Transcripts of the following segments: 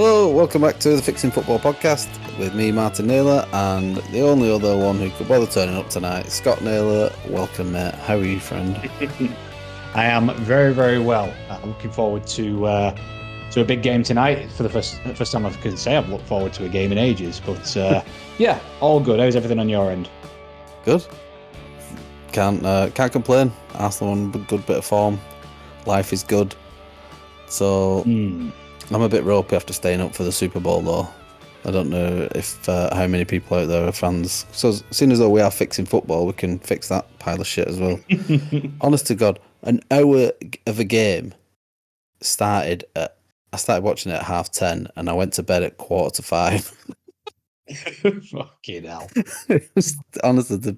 Hello, welcome back to the Fixing Football podcast with me, Martin Naylor, and the only other one who could bother turning up tonight, Scott Naylor. Welcome, mate. How are you, friend? I am very, very well. I'm looking forward to a big game tonight. For the first time I can say I've looked forward to a game in ages. But yeah, all good. How's everything on your end? Good. Can't complain. Arsenal on a good bit of form. Life is good. So I'm a bit ropey after staying up for the Super Bowl, though. I don't know if how many people out there are fans. So, seeing as though we are fixing football, we can fix that pile of shit as well. Honest to God, an hour of a game started at. I started watching it at 10:30, and I went to bed at 5:15. Fucking hell! Honestly,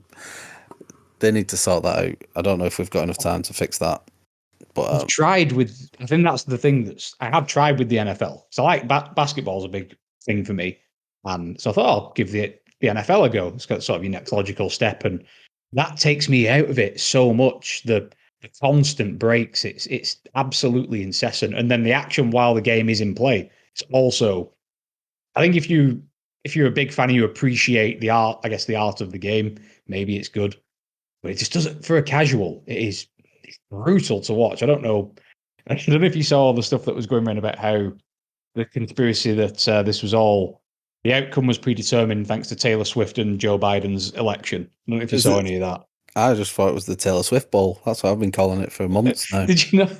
they need to sort that out. I don't know if we've got enough time to fix that. But I've tried with. I think that's the thing I have tried with the NFL. So I like basketball's a big thing for me, and so I thought I'll give the NFL a go. It's got sort of your next logical step, and that takes me out of it so much. The constant breaks, it's absolutely incessant, and then the action while the game is in play. It's also, I think if you're a big fan, you appreciate the art. I guess the art of the game. Maybe it's good, but it just doesn't for a casual. It's brutal to watch. I don't know. I don't know if you saw all the stuff that was going around about how the conspiracy that this was all the outcome was predetermined thanks to Taylor Swift and Joe Biden's election. I don't know if you saw any of that. I just thought it was the Taylor Swift Bowl. That's what I've been calling it for months now. Did you not?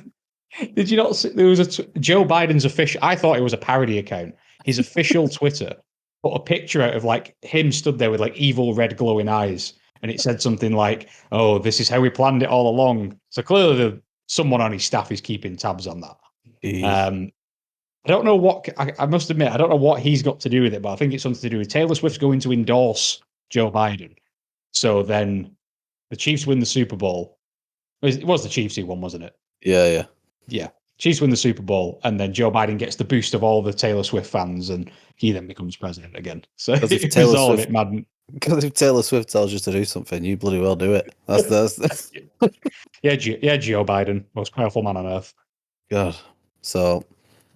Did you not see, there was Joe Biden's official? I thought it was a parody account. His official Twitter put a picture out of like him stood there with like evil red glowing eyes, and it said something like, "Oh, this is how we planned it all along." So clearly, someone on his staff is keeping tabs on that. I don't know what I must admit. I don't know what he's got to do with it, but I think it's something to do with Taylor Swift's going to endorse Joe Biden. So then the Chiefs win the Super Bowl. It was the Chiefs who won, wasn't it? Yeah. Yeah. Chiefs win the Super Bowl, and then Joe Biden gets the boost of all the Taylor Swift fans, and he then becomes president again. So it was all a bit mad. Because if Taylor Swift tells you to do something, you bloody well do it. That's yeah, Joe Biden, most powerful man on earth. God. So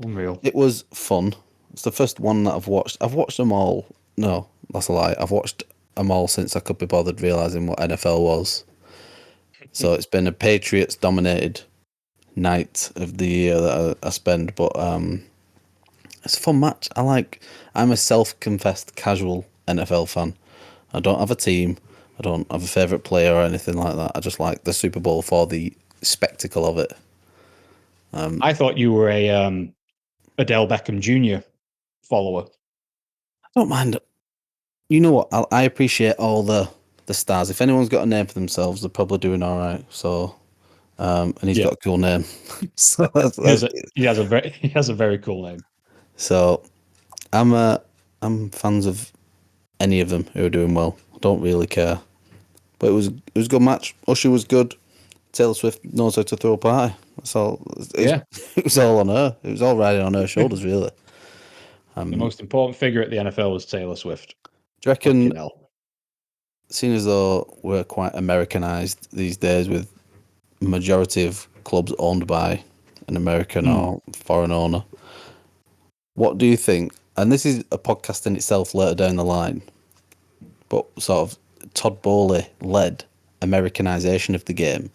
unreal. It was fun. It's the first one that I've watched. I've watched them all. No, that's a lie. I've watched them all since I could be bothered realizing what NFL was. So it's been a Patriots-dominated night of the year that I spend, but it's a fun match. I'm a self-confessed casual NFL fan. I don't have a team. I don't have a favourite player or anything like that. I just like the Super Bowl for the spectacle of it. I thought you were a Odell Beckham Jr. follower. I don't mind. You know what? I appreciate all the stars. If anyone's got a name for themselves, they're probably doing all right. So, and he's got a cool name. So he has a very cool name. So, I'm fans of any of them who are doing well. I don't really care. But it was a good match. Usher was good. Taylor Swift knows how to throw a party. That's all. It was all on her. It was all riding on her shoulders, really. The most important figure at the NFL was Taylor Swift. Do you reckon, seeing as though we're quite Americanized these days with majority of clubs owned by an American or foreign owner, what do you think? And this is a podcast in itself later down the line, but sort of Todd Bowley led Americanization of the game.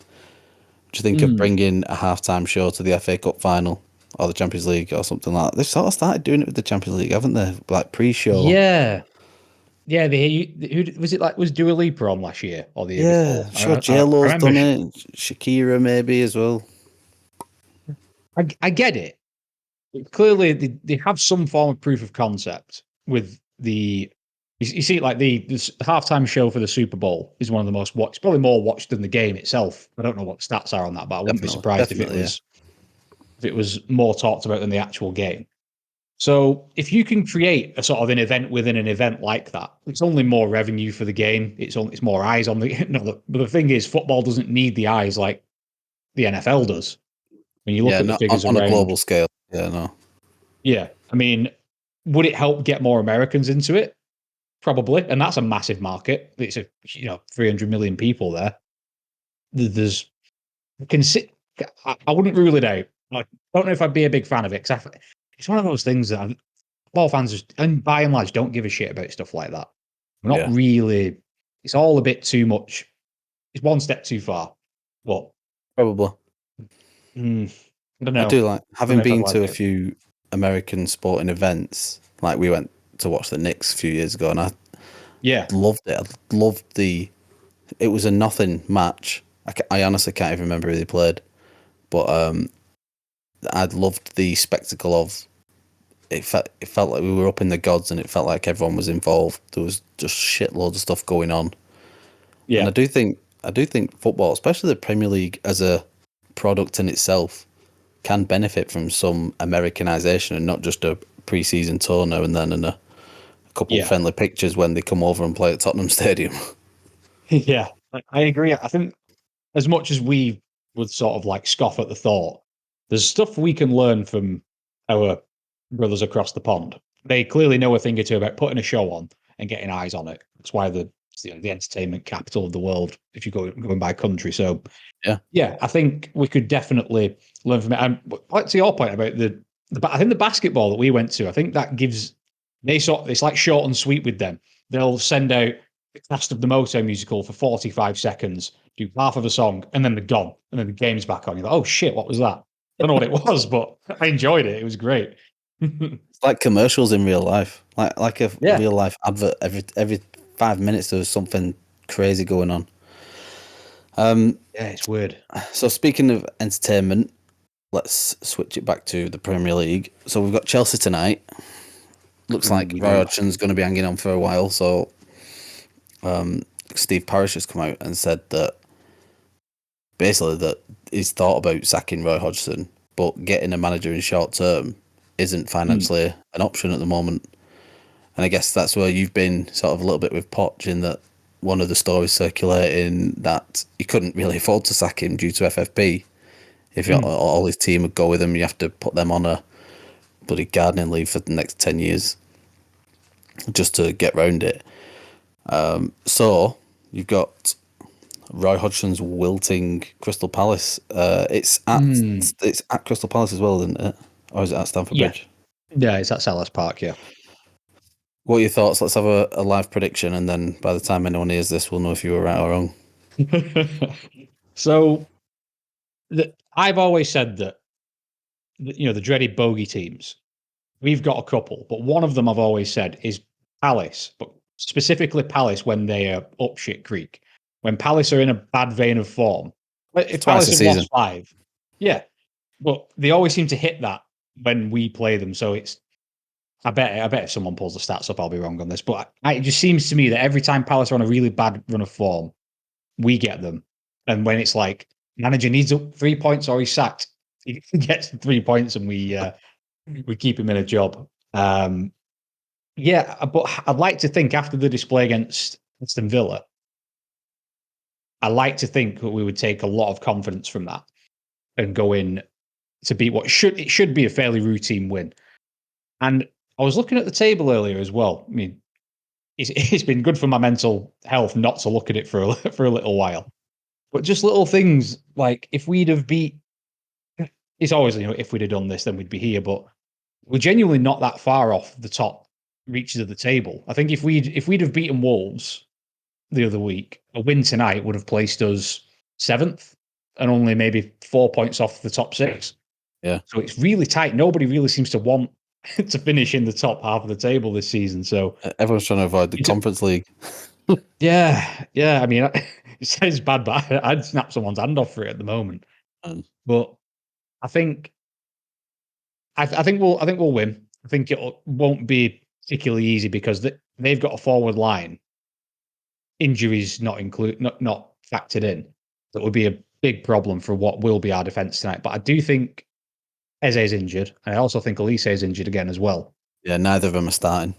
Do you think of bringing a halftime show to the FA Cup final or the Champions League or something like that? They've sort of started doing it with the Champions League, haven't they? Like pre-show. Yeah. Yeah, who was it? Like, was Dua Lipa on last year or the year before? Sure, J-Lo's done it. Shakira maybe as well. I get it. Clearly, they have some form of proof of concept with the. You see, like the halftime show for the Super Bowl is one of the most watched, probably more watched than the game itself. I don't know what the stats are on that, but I wouldn't be surprised if it was more talked about than the actual game. So if you can create a sort of an event within an event like that, it's only more revenue for the game. It's more eyes on the. No, but the thing is, football doesn't need the eyes like the NFL does. When you look at the figures on around, a global scale, no. Yeah, I mean, would it help get more Americans into it? Probably, and that's a massive market. It's 300 million people there. There's can sit. I wouldn't rule it out. I don't know if I'd be a big fan of it because it's one of those things that football fans, and by and large, don't give a shit about stuff like that. We're not Yeah, really. It's all a bit too much. It's one step too far. But probably. I don't I know. do like I don't having know if I'd been like to a it. few American sporting events. Like we went to watch the Knicks a few years ago, and I Yeah, loved it. I loved the. It was a nothing match. I honestly can't even remember who they played, but I loved the spectacle of it. Felt like we were up in the gods, and it felt like everyone was involved. There was just shitloads of stuff going on, and yeah, I do think football, especially the Premier League as a product in itself, can benefit from some Americanization and not just a pre-season tour now and then and a couple yeah, friendly pictures when they come over and play at Tottenham Stadium. yeah. I agree. I think as much as we would sort of like scoff at the thought, there's stuff we can learn from our brothers across the pond. They clearly know a thing or two about putting a show on and getting eyes on it. That's why it's, the entertainment capital of the world if you go going by country. So Yeah, yeah, I think we could definitely learn from it. And like to your point about I think the basketball that we went to, I think that gives it's like short and sweet with them. They'll send out the cast of the Moto musical for 45 seconds, do half of a song, and then they're gone. And then the game's back on. You're like, oh shit, what was that? I don't know what it was, but I enjoyed it. It was great. it's like commercials in real life, like a Yeah. real life advert. Every 5 minutes there's something crazy going on. Yeah, it's weird. So speaking of entertainment, let's switch it back to the Premier League. So we've got Chelsea tonight. Looks like We Roy do. Hodgson's going to be hanging on for a while. So Steve Parish has come out and said that basically that he's thought about sacking Roy Hodgson, but getting a manager in short term isn't Mm, financially an option at the moment. And I guess that's where you've been sort of a little bit with Poch in that one of the stories circulating that you couldn't really afford to sack him due to FFP. If mm. all his team would go with him, you have to put them on a bloody gardening leave for the next 10 years just to get round it. So you've got Roy Hodgson's wilting Crystal Palace. Mm. It's at Crystal Palace as well, isn't it? Or is it at Stamford Yeah. Bridge? Yeah, it's at Sellers Park, yeah. What are your thoughts? Let's have a live prediction, and then by the time anyone hears this, we'll know if you were right or wrong. So I've always said that the dreaded bogey teams. We've got a couple, but one of them I've always said is Palace, but specifically Palace when they are up shit creek. When Palace are in a bad vein of form. It's If twice Palace a have season. lost five, yeah, but they always seem to hit that when we play them. So it's I bet if someone pulls the stats up, I'll be wrong on this. But it just seems to me that every time Palace are on a really bad run of form, we get them. And when it's like manager needs up 3 points or he's sacked, he gets 3 points and we keep him in a job. Yeah, but I'd like to think after the display against Aston Villa, I like to think that we would take a lot of confidence from that and go in to beat what should be a fairly routine win. And I was looking at the table earlier as well. I mean, it's been good for my mental health not to look at it for for a little while. But just little things like if we'd have beat, it's always if we'd have done this, then we'd be here. But we're genuinely not that far off the top reaches of the table. I think if we'd have beaten Wolves the other week, a win tonight would have placed us seventh and only maybe 4 points off the top six. Yeah. So it's really tight. Nobody really seems to want to finish in the top half of the table this season. So Everyone's trying to avoid the it's, Conference League. yeah, yeah. I mean, it sounds bad, but I'd snap someone's hand off for it at the moment. And But I think I think we'll win. I think it won't be particularly easy because they've got a forward line, injuries not factored in. That would be a big problem for what will be our defence tonight. But I do think Eze is injured, and I also think Elise is injured again as well. yeah, neither of them are starting.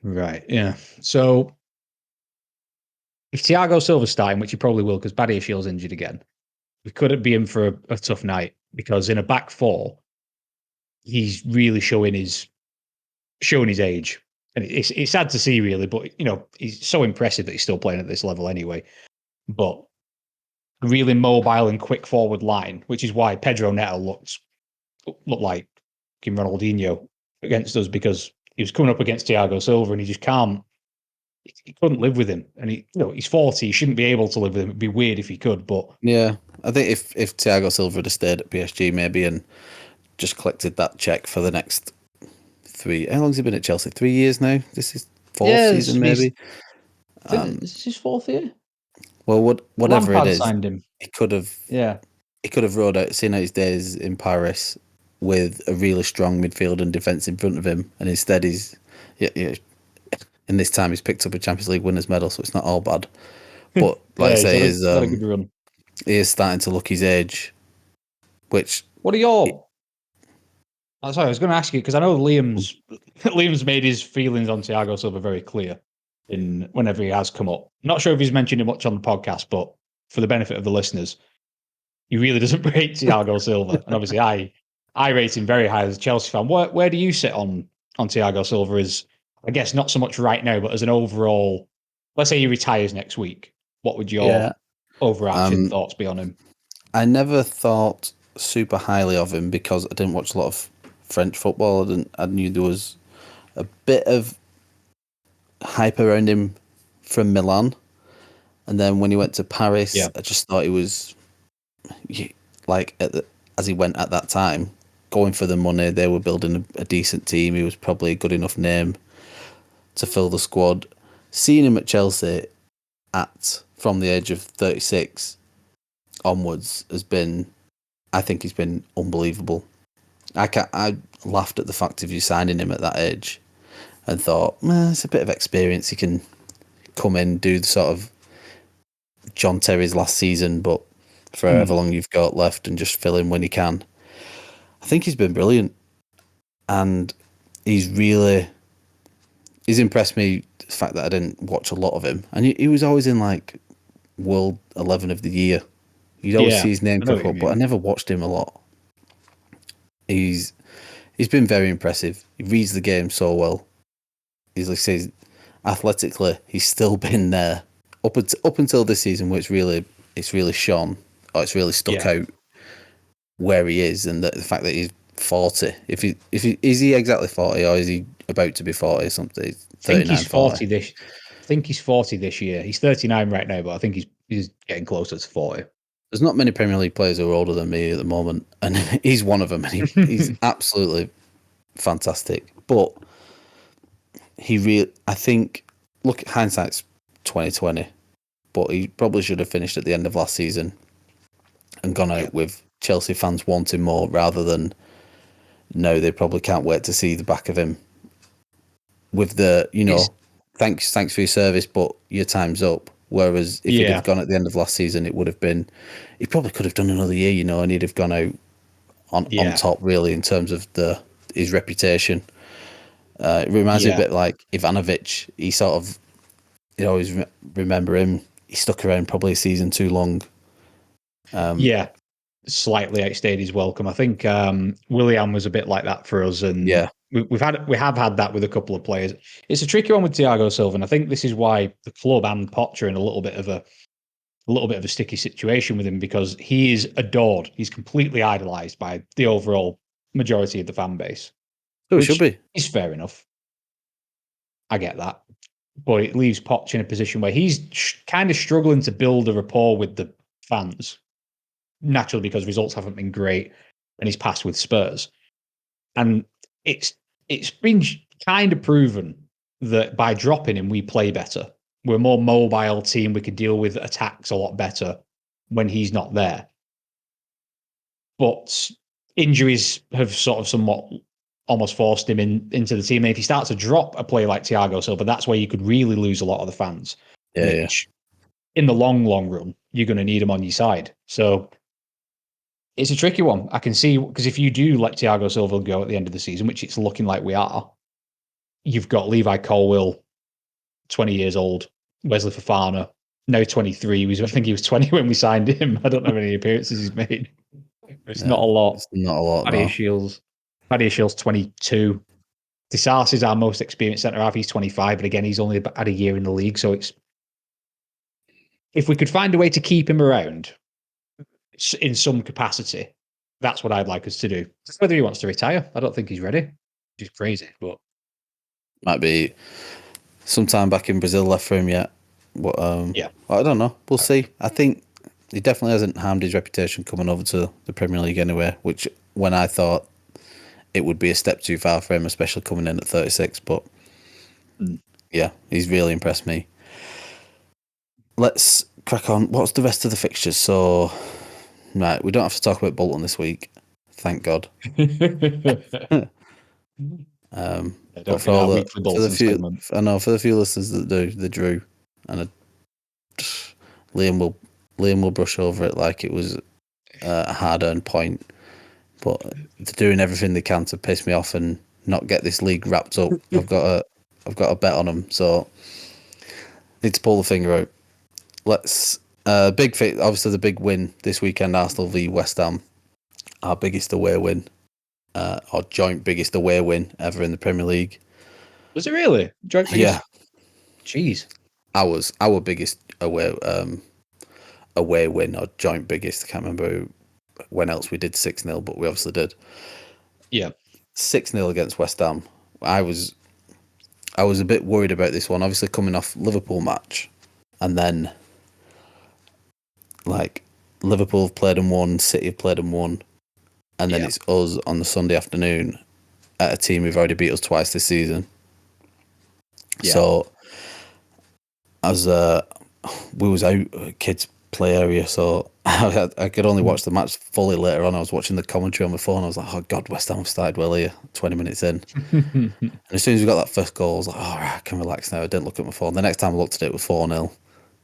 Right, yeah. So if Thiago Silva's starting, which he probably will because Badiashiel's injured again, we could be in for a tough night because in a back four, he's really showing his age. And it's sad to see, really, but he's so impressive that he's still playing at this level anyway. But a really mobile and quick forward line, which is why Pedro Neto looked like fucking Ronaldinho against us because he was coming up against Thiago Silva and he just can't. He couldn't live with him, and he's 40. He shouldn't be able to live with him. It'd be weird if he could, but Yeah, I think if Thiago Silva had stayed at PSG maybe and just collected that check for the next three. How long's he been at Chelsea? 3 years now. This is fourth yeah, season maybe. I think this is his fourth year. Well, whatever it Lampard is, signed him. he could have Yeah, he could have rode out, seen out his days in Paris with a really strong midfield and defence in front of him, and instead yeah, in this time he's picked up a Champions League winners medal, so it's not all bad. But like I yeah, say, he's had a good run. he is starting to look his age, which What are your? Oh, sorry, I was going to ask you because I know Liam's made his feelings on Thiago Silva very clear in whenever he has come up. Not sure if he's mentioned it much on the podcast, but for the benefit of the listeners, he really doesn't rate Thiago Silva, and obviously I rate him very high as a Chelsea fan. Where do you sit on Thiago Silva? As I guess not so much right now, but as an overall, let's say he retires next week, what would your yeah, overarching thoughts be on him? I never thought super highly of him because I didn't watch a lot of French football. I knew there was a bit of hype around him from Milan, and then when he went to Paris, Yeah, I just thought he was like as he went at that time, going for the money. They were building a decent team. He was probably a good enough name to fill the squad. Seeing him at Chelsea from the age of 36 onwards has been, I think he's been unbelievable. I laughed at the fact of you signing him at that age and thought, it's a bit of experience. He can come in, do the sort of John Terry's last season, but for however long you've got left and just fill in when he can. I think he's been brilliant, and he's impressed me. The fact that I didn't watch a lot of him, and he was always in like World 11 of the Year. You'd always see yeah, his name I know crop what you up, but I mean. never watched him a lot. He's been very impressive. He reads the game so well. He's like says, athletically, he's still been there up until this season, where it's really shone, or it's really stuck Yeah, out where he is, and the fact that he's 40. If he is he exactly 40, or is he about to be 40 or something? I think 39, he's 40. 40 this. I think he's 40 this year. He's 39 right now, but I think he's getting closer to 40. There's not many Premier League players who are older than me at the moment, and he's one of them, and he's absolutely fantastic. But I think, look, hindsight's 2020, but he probably should have finished at the end of last season and gone Yeah, out with Chelsea fans wanting more rather than no, they probably can't wait to see the back of him with the, it's thanks for your service, but your time's up. Whereas if he'd have yeah, gone at the end of last season, it would have been, he probably could have done another year, and he'd have gone out on yeah, top really in terms of his reputation. It reminds me a yeah, bit like Ivanovic. He sort of, you always remember him. He stuck around probably a season too long. yeah. Slightly outstayed his welcome. I think Willian was a bit like that for us, and Yeah, we have had that with a couple of players. It's a tricky one with Thiago Silva, and I think this is why the club and Potter are in a little bit of a sticky situation with him because he is adored. He's completely idolized by the overall majority of the fan base, so it should which be. is fair enough. I get that, but it leaves Poch in a position where he's kind of struggling to build a rapport with the fans, naturally because results haven't been great, and he's passed with Spurs, and it's it's been kind of proven that by dropping him, we play better. We're a more mobile team. We can deal with attacks a lot better when he's not there. But injuries have sort of somewhat almost forced him into the team. And if he starts to drop a player like Thiago Silva, that's where you could really lose a lot of the fans, Yeah, yeah, which in the long run, you're going to need him on your side. So it's a tricky one. I can see because if you do let Thiago Silva go at the end of the season, which it's looking like we are, you've got Levi Colwill, 20 years old, Wesley Fofana, now 23. I think he was 20 when we signed him. I don't know how many appearances he's made. It's not yeah. a lot. It's not a lot, Paddy no. Shields, 22. Disas is our most experienced centre half. He's 25, but again, he's only had a year in the league. So it's if we could find a way to keep him around in some capacity, that's what I'd like us to do. Whether he wants to retire, I don't think he's ready. Which is crazy, but Might be some time back in Brazil left for him yet. But yeah. I don't know. We'll see. I think he definitely hasn't harmed his reputation coming over to the Premier League anyway. Which when I thought it would be a step too far for him, especially coming in at 36. But yeah, he's really impressed me. Let's crack on. What's the rest of the fixtures? So, right, we don't have to talk about Bolton this week. Thank God. I But don't get our weekly for the Bolton few, segment. I know for the few listeners that do, they drew, and Liam will Liam will brush over it like it was a hard-earned point. But they're doing everything they can to piss me off and not get this league wrapped up. I've got a bet on them, so need to pull the finger out. Let's obviously the big win this weekend, Arsenal v West Ham, our biggest away win, our joint biggest away win ever in the Premier League. Was it really? Joint Yeah, biggest? Jeez. our biggest away win or joint biggest. I can't remember when else we did 6-0, but we obviously did Yeah. 6-0 against West Ham. I was a bit worried about this one, obviously coming off Liverpool match, and then like Liverpool have played and won, City have played and won, and then Yeah. it's us on the Sunday afternoon at a team who've already beat us twice this season. Yeah. So as we was out kids play area, so I could only watch the match fully later on. I was watching the commentary on my phone. I was like, oh God, West Ham have started well here, 20 minutes in. And as soon as we got that first goal, I was like, all right, I can relax now. I didn't look at my phone. The next time I looked at it, it was 4-0.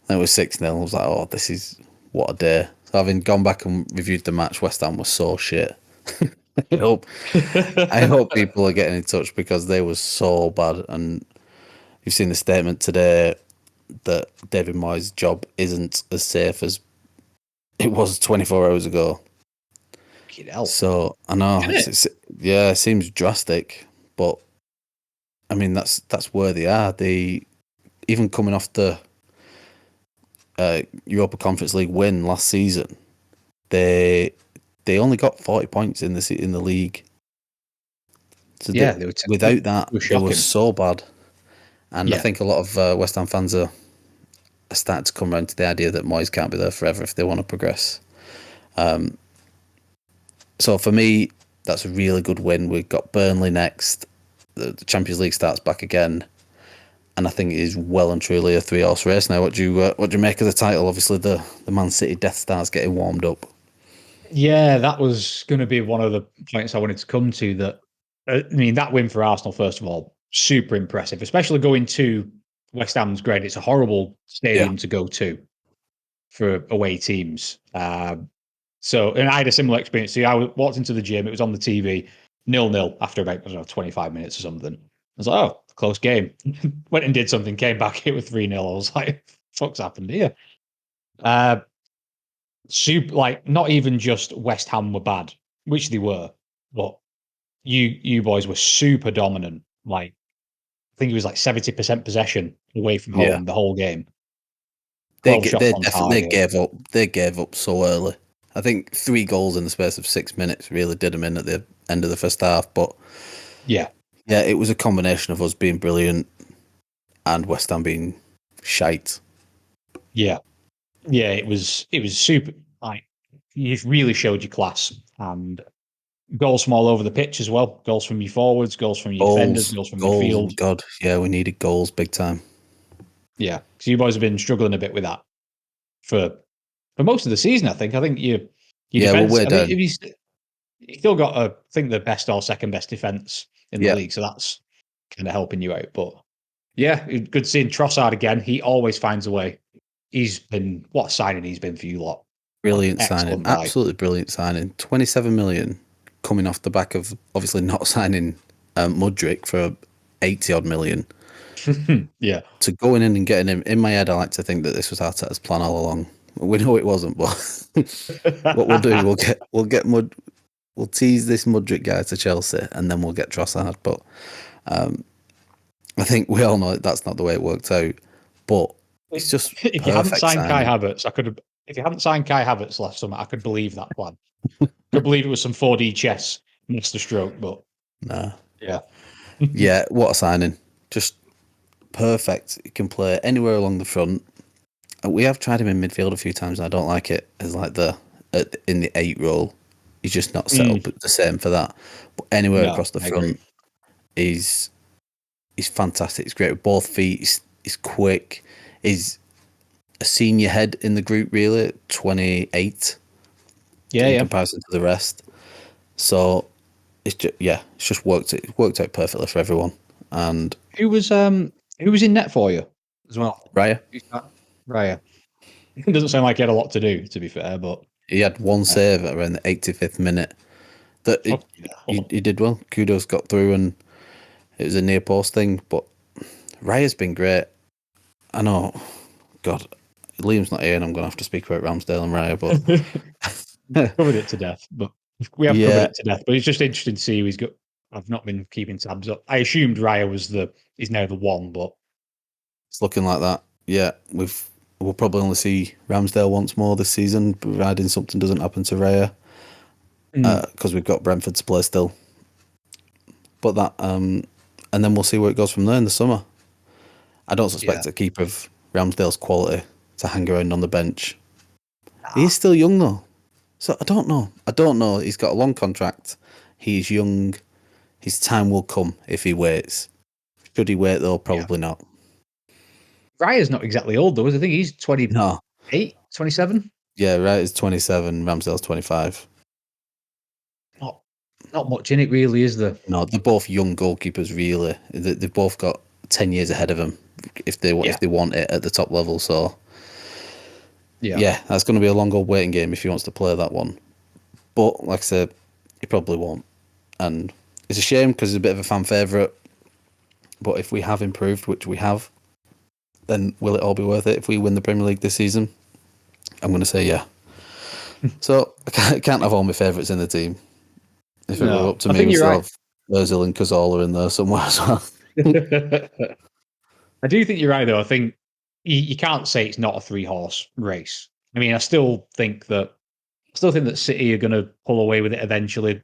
Then it was 6-0. I was like, oh, this is what a day. So having gone back and reviewed the match, West Ham was so shit. I hope I hope people are getting in touch because they were so bad. And you've seen the statement today that David Moyes' job isn't as safe as it was 24 hours ago. So I know yeah, it seems drastic, but I mean that's where they are. They even coming off the Europa Conference League win last season, they only got 40 points in the league. So Yeah, without that, they were they were shocking. so bad. And I Yeah. think a lot of West Ham fans are starting to come around to the idea that Moyes can't be there forever if they want to progress. So for me, that's a really good win. We've got Burnley next. The Champions League starts back again, and I think it is well and truly a 3-horse race now. What do you make of the title? Obviously, the Man City Death Star's getting warmed up. Yeah, that was going to be one of the points I wanted to come to. That I mean, that win for Arsenal, first of all, super impressive, especially going to West Ham's great. It's a horrible Yeah, stadium to go to for away teams. So, and I had a similar experience. See, walked into the gym, it was on the TV, 0-0 after about, I don't know, 25 minutes or something. I was like, oh, close game. Went and did something, came back, it was 3-0. I was like, fuck's happened here? Uh, Super, like, not even just West Ham were bad, which they were, but you boys were super dominant. Like, I think it was like 70% possession away from yeah. home the whole game. 12 shots on They target. gave up. They gave up so early. I think 3 goals in the space of 6 minutes really did them in at the end of the first half. But Yeah, yeah, it was a combination of us being brilliant and West Ham being shite. yeah. Yeah, it was super. Like, you really showed your class, and goals from all over the pitch as well. Goals from your forwards, goals from your defenders, goals from Goals. midfield. God, yeah, we needed goals big time. Yeah, so you boys have been struggling a bit with that for most of the season. I think. I think your Yeah, well, defense. we're I think down. if you still got I think the best or second best defense in the Yeah, league, so that's kind of helping you out. But yeah, good seeing Trossard again. He always finds a way. He's been what a signing he's been for you lot. Like, brilliant signing. excellent buy. Absolutely brilliant signing. 27 million coming off the back of obviously not signing Mudryk for 80 odd million. Yeah. To going in and getting him, in my head, I like to think that this was Arteta's plan all along. We know it wasn't, but what we'll do, we'll tease this Mudryk guy to Chelsea, and then we'll get Trossard. But I think we all know that's not the way it worked out. But it's just If you hadn't perfect signed Kai signing. Havertz, if you hadn't signed Kai Havertz last summer, I could believe that plan. Could believe it was some 4D chess masterstroke, but Nah. yeah. Yeah, what a signing. Just perfect. He can play anywhere along the front. We have tried him in midfield a few times, and I don't like it as like in the 8 role. He's just not set up the same for that. But anywhere No, across the I agree. front, he's fantastic. He's great with both feet. He's quick. He's a senior head in the group, really, 28 Yeah, in yeah. comparison to the rest. So it's just worked. It worked out perfectly for everyone. And Who was in net for you as well? Raya, Who's that? Raya. It doesn't sound like he had a lot to do, to be fair, but he had one uh, save at around the 85th minute. That yeah. he did well. Kudos got through, and it was a near post thing. But Raya's been great. I know, God, Liam's not here, and I'm going to have to speak about Ramsdale and Raya. But covered it to death, but we have covered yeah, it to death. But it's just interesting to see who he's got. I've not been keeping tabs up. I assumed Raya is now the one, but it's looking like that. Yeah, we'll probably only see Ramsdale once more this season, providing something doesn't happen to Raya, because we've got Brentford to play still. But and then we'll see where it goes from there in the summer. I don't yeah. suspect a keeper of Ramsdale's quality to hang around on the bench. He is still young though, so I don't know. I don't know. He's got a long contract. He's young. His time will come if he waits. Should he wait though? Yeah. Probably not. Raya's not exactly old though, is he? I think he's No. 28, 27. Yeah, right. It's 27. Ramsdale's 25. Not not much in it really, is there? No, they're both young goalkeepers. Really, they've both got 10 years ahead of them if Yeah. they want it at the top level. So Yeah. yeah, that's going to be a long old waiting game if he wants to play that one. But like I said, he probably won't, and it's a shame because he's a bit of a fan favourite. But if we have improved, which we have, then will it all be worth it if we win the Premier League this season? I'm going to say yeah. So I can't have all my favourites in the team. If it were No, up to I me, think we you're still right. have Ozil and Cazorla in there somewhere as well. I do think you're right, though. I think you can't say it's not a 3 horse race. I mean, I still think that City are going to pull away with it eventually.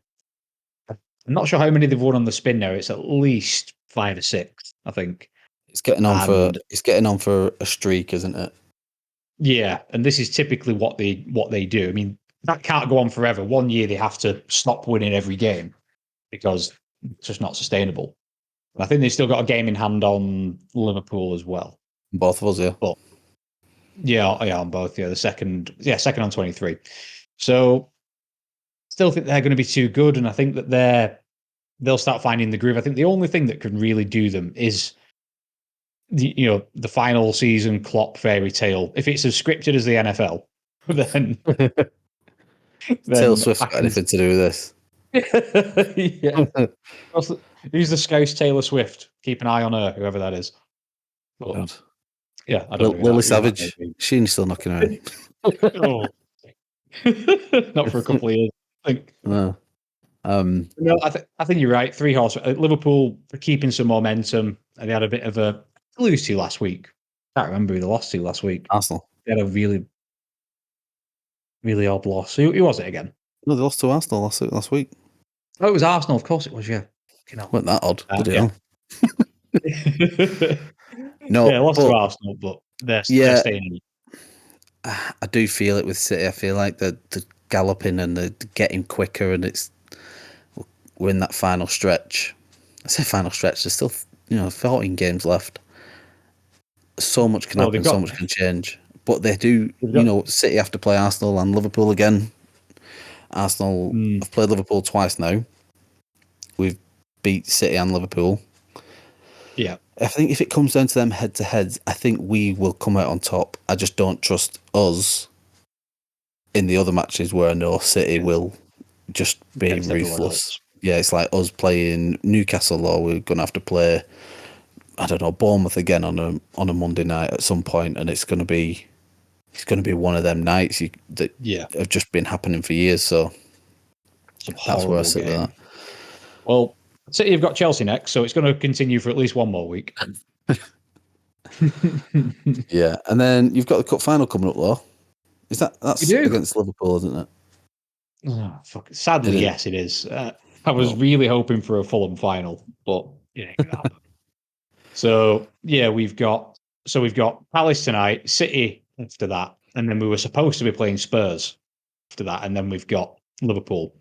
I'm not sure how many they've won on the spin now. It's at least 5 or 6, I think. And It's getting on for a streak, isn't it? yeah, and this is typically what they do. I mean, that can't go on forever. One year they have to stop winning every game because it's just not sustainable. I think they've still got a game in hand on Liverpool as well. Both of us, yeah. But yeah, on both. Yeah, second on 23. So still think they're going to be too good, and I think that they'll start finding the groove. I think the only thing that can really do them is the final season Klopp fairy tale. If it's as scripted as the NFL, then Taylor then Swift's I got can. anything to do with this? Yeah. Who's the Scouse Taylor Swift? Keep an eye on her, whoever that is. But God. yeah, I don't know Lily who that may Savage, be. she's still knocking around. Oh, not for a couple of years. I think. No. No, I think you're right. 3 horse. Liverpool are keeping some momentum, and they had a bit of a lose to last week. Can't remember who they lost to last week. Arsenal. They had a really, really odd loss. Who was it again? No, they lost to Arsenal last week. Oh, it was Arsenal. Of course, it was. Yeah. You know. Weren't that odd? Bloody Yeah. hell. No, Yeah, lost to but Arsenal, but they're yeah, staying in. I do feel it with City. I feel like they're galloping and they're getting quicker, and we're in that final stretch. I say final stretch. There's still 14 games left. So much can Well, happen. So much can change. But they do. they've got. City have to play Arsenal and Liverpool again. Arsenal Mm, have played Liverpool twice now. We've beat City and Liverpool. yeah. I think if it comes down to them head to heads, I think we will come out on top. I just don't trust us in the other matches where I know City will just be Against everyone ruthless. else. Yeah, it's like us playing Newcastle, or we're gonna have to play, I don't know, Bournemouth again on a Monday night at some point, and it's gonna be one of them nights that Yeah. have just been happening for years. So Some that's where I horrible sit with game. that. Well, City have got Chelsea next, so it's going to continue for at least one more week. Yeah, and then you've got the cup final coming up though Is We that's do. against Liverpool, isn't it? Oh, fuck. Sadly, It is. yes, it is. I was Well, really hoping for a Fulham final, but it ain't gonna happen. So yeah, we've got Palace tonight, City after that, and then we were supposed to be playing Spurs after that, and then we've got Liverpool,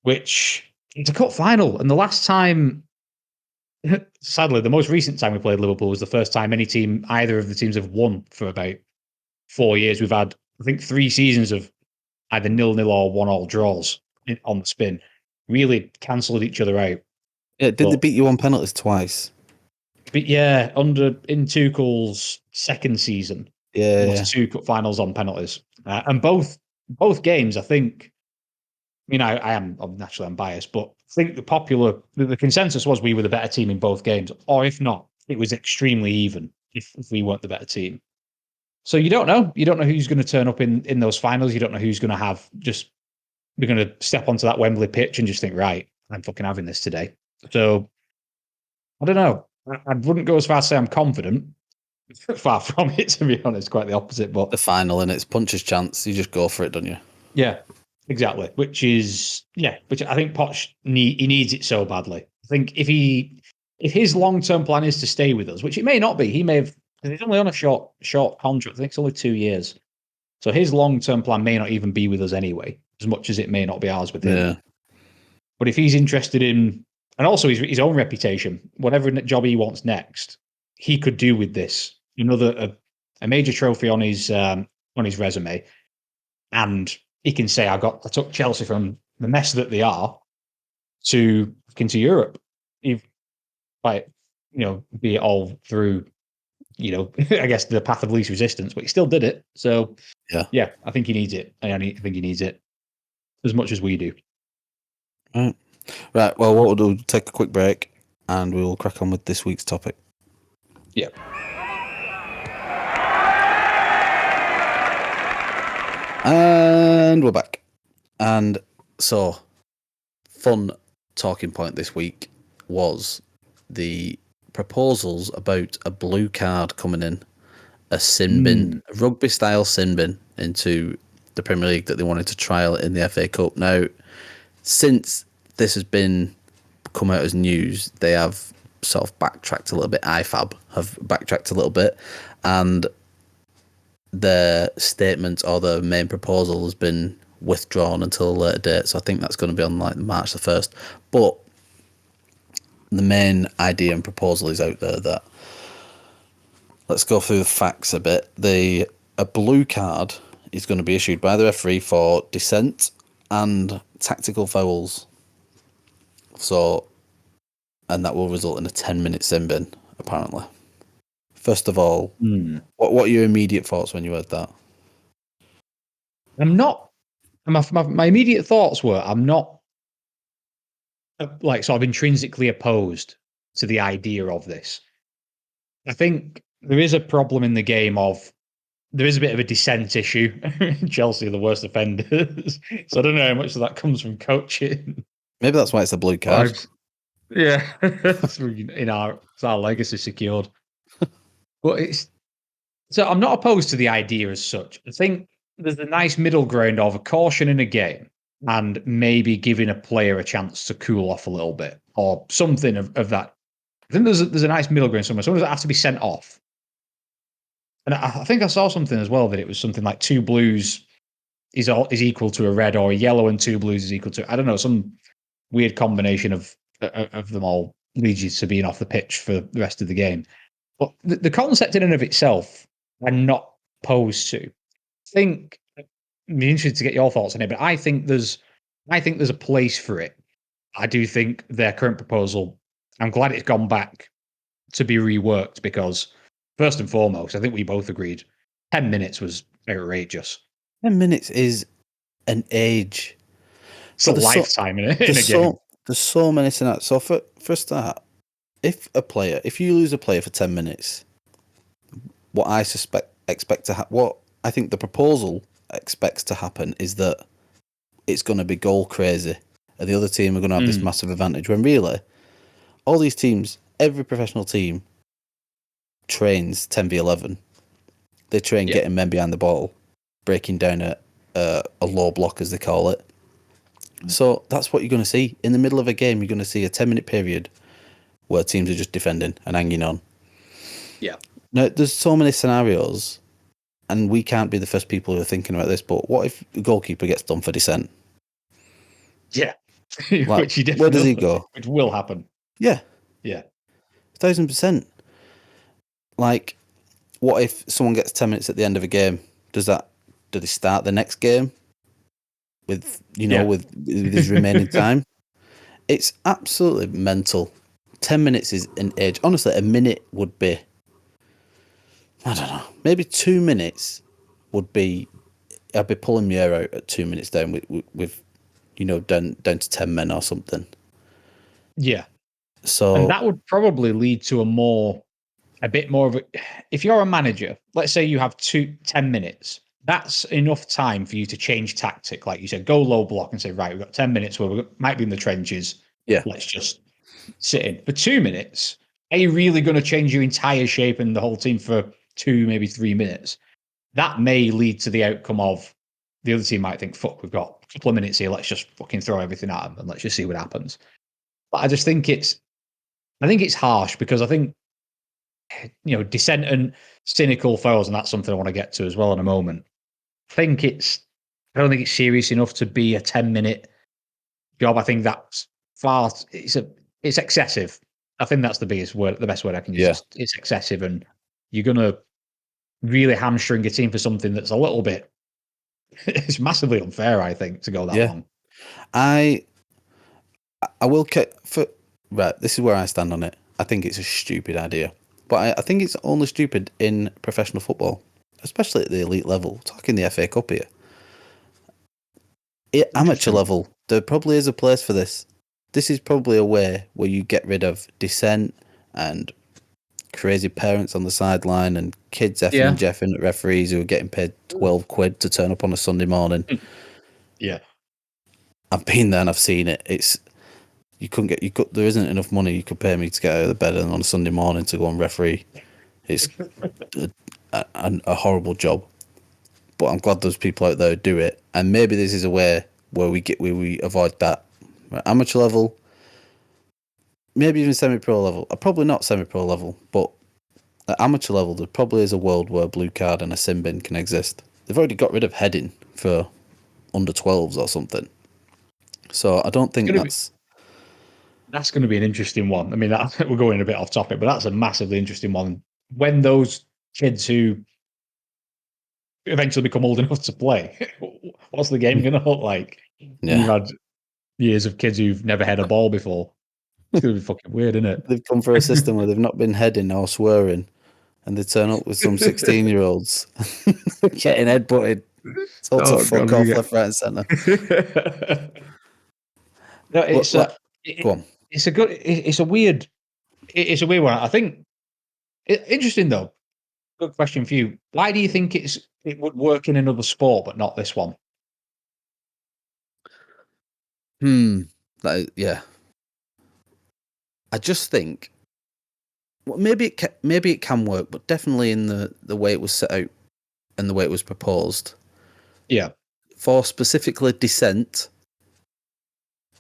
which it's a cup final. And the last time, sadly, the most recent time we played Liverpool was the first time either of the teams have won for about 4 years. We've had, I think, 3 seasons of either 0-0 or 1-1 draws on the spin. Really cancelled each other out. yeah. Did they But beat you on penalties twice? But yeah, in Tuchel's second season, Yeah, yeah. lost 2 cup finals on penalties, and both games. I think. I mean, I'm naturally I'm biased, but I think the consensus was we were the better team in both games, or if not, it was extremely even if we weren't the better team. So you don't know. You don't know who's going to turn up in those finals. You don't know who's going to have just we're going to step onto that Wembley pitch and just think, right, I'm fucking having this today. So I don't know. I wouldn't go as far as say I'm confident. Far from it, to be honest, quite the opposite. But The final and it's puncher's chance. You just go for it, don't you? yeah, exactly. Which I think Poch he needs it so badly. I think if his long term plan is to stay with us, which it may not be, he may have. He's only on a short contract. I think it's only 2 years. So his long term plan may not even be with us anyway, as much as it may not be ours with him. Yeah. But if he's interested in, and also his own reputation, whatever job he wants next, he could do with this a major trophy on his resume, and he can say, I took Chelsea from the mess that they are to into Europe, if like be it all through I guess the path of least resistance, but he still did it. So Yeah. yeah, I think he needs it, and I think he needs it as much as we do. Right. Right. Well, what we'll do, take a quick break, and we'll crack on with this week's topic. Yeah. And we're back. And so, fun talking point this week was the proposals about a blue card coming in, a sin bin, a rugby-style sin bin into the Premier League that they wanted to trial in the FA Cup. Now, since this has been come out as news, they have sort of backtracked a little bit. IFAB have backtracked a little bit, and the statement or the main proposal has been withdrawn until a later date. So I think that's going to be on like March the 1st. But the main idea and proposal is out there that, let's go through the facts a bit. A blue card is going to be issued by the referee for dissent and tactical fouls. So, and that will result in a 10-minute sin bin, apparently. First of all, what are your immediate thoughts when you heard that? I'm not. My immediate thoughts were I'm not like sort of intrinsically opposed to the idea of this. I think there is a problem in the game of there is a bit of a dissent issue. Chelsea are the worst offenders, so I don't know how much of that comes from coaching. Maybe that's why it's a blue card. Yeah, it's our legacy secured. But it's so I'm not opposed to the idea as such. I think there's a nice middle ground of a caution in a game and maybe giving a player a chance to cool off a little bit or something of that. I think there's a nice middle ground somewhere. Someone that has to be sent off. And I think I saw something as well that it was something like 2 blues is equal to a red, or a yellow and 2 blues is equal to, I don't know, some weird combination of them all leads you to being off the pitch for the rest of the game. But the concept in and of itself, I'm not opposed to. I think I'd be interested to get your thoughts on it, but I think there's a place for it. I do think their current proposal, I'm glad it's gone back to be reworked because first and foremost, I think we both agreed 10 minutes was outrageous. 10 minutes is an age. It's a But lifetime in a, there's game. so many scenarios. So for a start, if you lose a player for 10 minutes, what I expect to what I think the proposal expects to happen is that it's going to be goal crazy, and the other team are going to have this massive advantage. When really, all these teams, every professional team, trains 10v11. They train Yeah. getting men behind the ball. breaking down a low block, as they call it. So that's what you're going to see. In the middle of a game, you're going to see a 10-minute period where teams are just defending and hanging on. Yeah. Now, there's so many scenarios, and we can't be the first people who are thinking about this, but what if the goalkeeper gets done for dissent? Yeah. Like, Which he where does he definitely, go? which will happen. Yeah, Yeah. 1,000%. Like, what if someone gets 10 minutes at the end of a game? Do they start the next game with, Yeah. with his remaining time? It's absolutely mental. 10 minutes is an age. Honestly, a minute would be, I don't know, maybe 2 minutes would be, I'd be pulling my hair out at 2 minutes down with down to 10 men or something. Yeah. And So, that would probably lead to a bit more of a, if you're a manager, let's say you have 10 minutes, that's enough time for you to change tactic. Like you said, go low block and say, right, we've got 10 minutes where we might be in the trenches. yeah, Let's just sit in. For 2 minutes, are you really going to change your entire shape and the whole team for 2, maybe 3 minutes? That may lead to the outcome of the other team might think, fuck, we've got a couple of minutes here. Let's just fucking throw everything at them and let's just see what happens. But I think it's harsh because I think, dissent and cynical fouls, and that's something I want to get to as well in a moment. I don't think it's serious enough to be a 10-minute job. I think that's far, it's excessive. I think that's the best word I can use. yeah, It's excessive, and you're going to really hamstring a team for something that's a little bit, it's massively unfair, I think, to go that yeah. long. I will for right. This is where I stand on it. I think it's a stupid idea, but I think it's only stupid in professional football, especially at the elite level. Talking the FA Cup here, at amateur Interesting. level, there probably is a place for this. This is probably a way where you get rid of dissent and crazy parents on the sideline and kids effing and Yeah. jeffing at referees who are getting paid 12 quid to turn up on a Sunday morning. Yeah. I've been there and I've seen it. There isn't enough money you could pay me to get out of the bed on a Sunday morning to go and referee. It's a horrible job, but I'm glad there's people out there who do it, and maybe this is a way where we avoid that. At amateur level, maybe even semi-pro level. Probably not semi-pro level, but at amateur level, there probably is a world where a blue card and a sin bin can exist. They've already got rid of heading for under 12s or something, so I don't It's think going to be, that's that's going to be an interesting one. I mean, we're going a bit off topic, but that's a massively interesting one. When those kids who eventually become old enough to play, what's the game going to look like? And you've yeah. had years of kids who've never had a ball before. It's going to be fucking weird, isn't They've come for a system where they've not been heading or swearing, and they turn up with some it? 16-year-olds getting headbutted, told to Oh god, fuck off left, right, and centre. no, But like, go on. it's a good, it's a weird one. I think interesting though. Good question for you. Why do you think it would work in another sport but not this one? Hmm. Yeah. I just think, well, maybe it can work, but definitely in the way it was set out and the way it was proposed Yeah. for specifically dissent,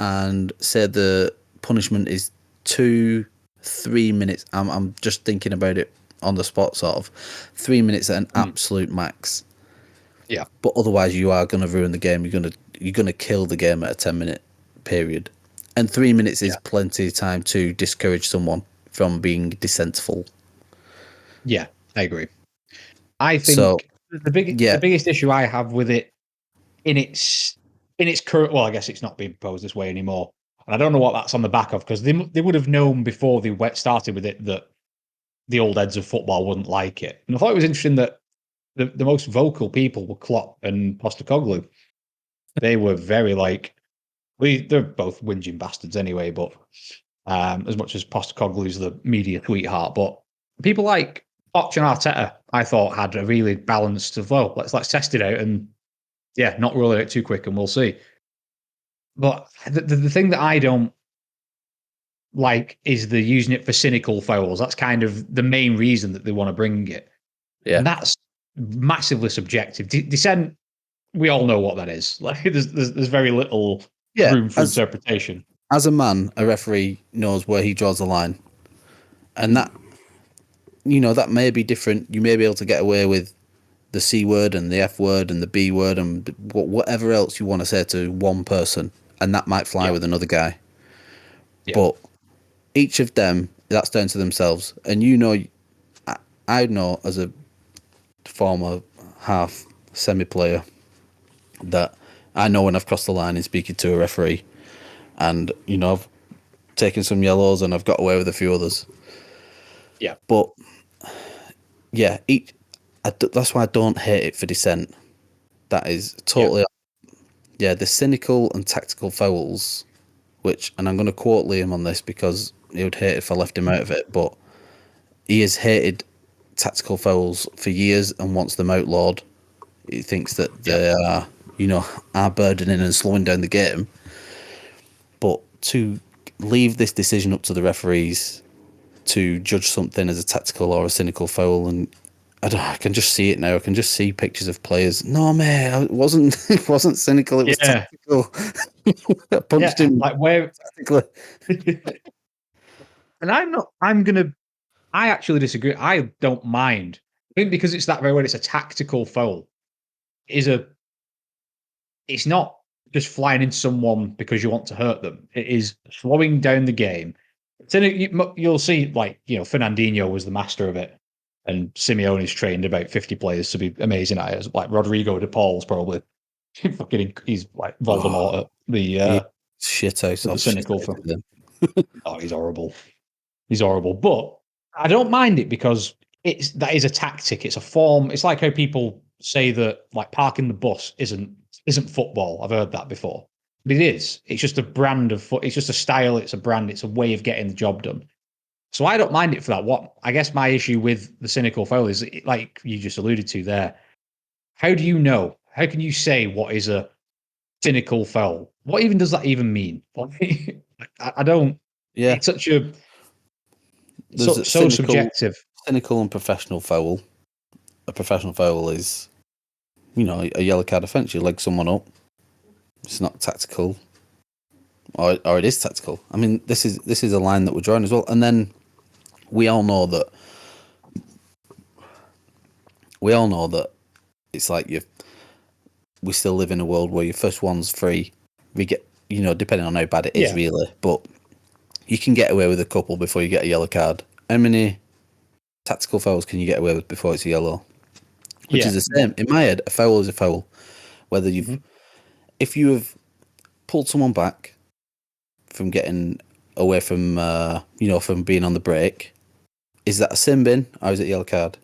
and say the punishment is 2-3 minutes. I'm just thinking about it on the spot, sort of 3 minutes at an Mm. absolute max. Yeah. But otherwise, you are going to ruin the game. You're gonna kill the game at a 10-minute period, and 3 minutes is Yeah. plenty of time to discourage someone from being dissentful. Yeah. I agree. I So think the yeah, biggest issue I have with it in its current, well, I guess it's not being proposed this way anymore. And I don't know what that's on the back of because they would have known before they started with it that the old heads of football wouldn't like it. And I thought it was interesting that the most vocal people were Klopp and Postecoglou. They were very like, they're both whinging bastards anyway, but as much as Postecoglou's the media sweetheart, but people like Poch and Arteta, I thought had a really balanced as well. Let's test it out and yeah, not roll it out too quick and we'll see. But the thing that I don't like is the using it for cynical fouls. That's kind of the main reason that they want to bring it. yeah, And that's massively subjective. Dissent we all know what that is. Like there's very little Yeah, room for interpretation. as a man, a referee knows where he draws the line, and that that may be different. You may be able to get away with the C word and the F word and the B word and whatever else you want to say to one person, and that might fly Yeah, with another guy. yeah, But each of them, that's down to themselves. And I know as a former half semi player that I know when I've crossed the line in speaking to a referee, and I've taken some yellows and I've got away with a few others. yeah, But yeah, that's why I don't hate it for dissent. That is yeah. totally, yeah, the cynical and tactical fouls, and I'm going to quote Liam on this because he would hate it if I left him out of it, but he has hated tactical fouls for years and wants them outlawed. He thinks that Yeah. they are burdening and slowing down the game. But to leave this decision up to the referees to judge something as a tactical or a cynical foul, and I can just see it now. I can just see pictures of players. No, man, it wasn't. It wasn't cynical. It was Yeah, tactical. I punched yeah. him Like where, tactically. and I'm not. I'm gonna. I actually disagree. I don't mind. I think because it's that very when it's a tactical foul. Is a. It's not just flying into someone because you want to hurt them. It is slowing down the game. You'll see, like Fernandinho was the master of it, and Simeone's trained about 50 players to be amazing at it. Like Rodrigo de Paul's probably fucking. He's like Oh, Voldemort at the he shit house with the of shit cynical house for. with him. Oh, he's horrible. He's horrible. But I don't mind it because that is a tactic. It's a form. It's like how people say that like parking the bus isn't football. I've heard that before. But it is. It's just a brand of foot. It's just a style. It's a brand. It's a way of getting the job done. So I don't mind it for that. What I guess my issue with the cynical foul is, like you just alluded to there. How do you know? How can you say what is a cynical foul? What even does that even mean? I don't. Yeah, It's such a there's a so subjective. cynical and professional foul. A professional foul is, a yellow card offence. You leg someone up. It's not tactical, or it is tactical. I mean, this is a line that we're drawing as well. And then we all know that it's like we still live in a world where your first one's free. We get, depending on how bad it is, Yeah, really, but you can get away with a couple before you get a yellow card. How many tactical fouls can you get away with before it's a yellow? Which is yeah, the same in my head. A foul is a foul. Whether hmm if you have pulled someone back from getting away from, from being on the break, is that a sin bin or is it a yellow card?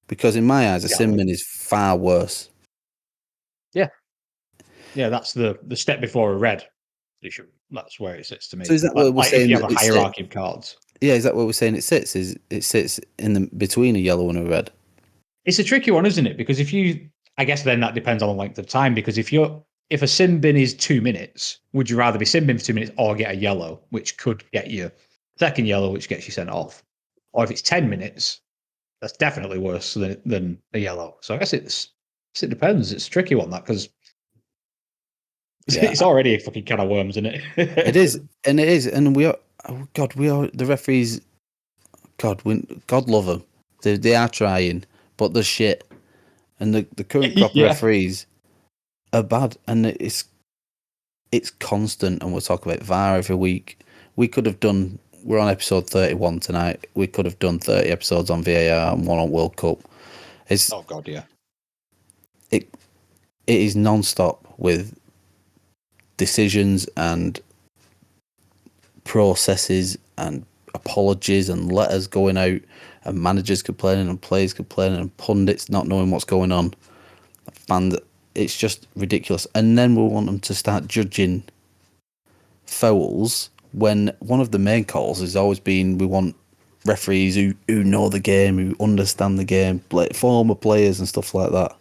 Because in my eyes, a sin exactly. bin is far worse. Yeah, yeah. That's the step before a red. That's where it sits to So me. is that where we're Like if saying you have that a it sits? hierarchy of cards, Yeah, is that where we're saying it sits? Is it sits in the between a yellow and a red? it's a tricky one, isn't it? Because I guess then that depends on the length of time. Because if a sin bin is 2 minutes, would you rather be sin bin for 2 minutes or get a yellow, which could get you second yellow, which gets you sent off? Or if it's 10 minutes, that's definitely worse than a yellow. So I guess it depends. It's a tricky one that because Yeah, it's already a fucking can of worms, isn't it it? is, and it is, and we are. Oh God, we are the referees. God love them. They are trying, but they're shit. And the current crop of Yeah. referees are bad, and it's constant. And we'll talk about VAR every week. We could have done. We're on episode 31 tonight. We could have done 30 episodes on VAR and one on World Cup. It's Oh God, yeah. it it is non-stop with decisions and processes and apologies and letters going out and managers complaining and players complaining and pundits not knowing what's going on. And it's just ridiculous. And then we want them to start judging fouls when one of the main calls has always been we want referees who know the game, who understand the game, like former players and stuff like that.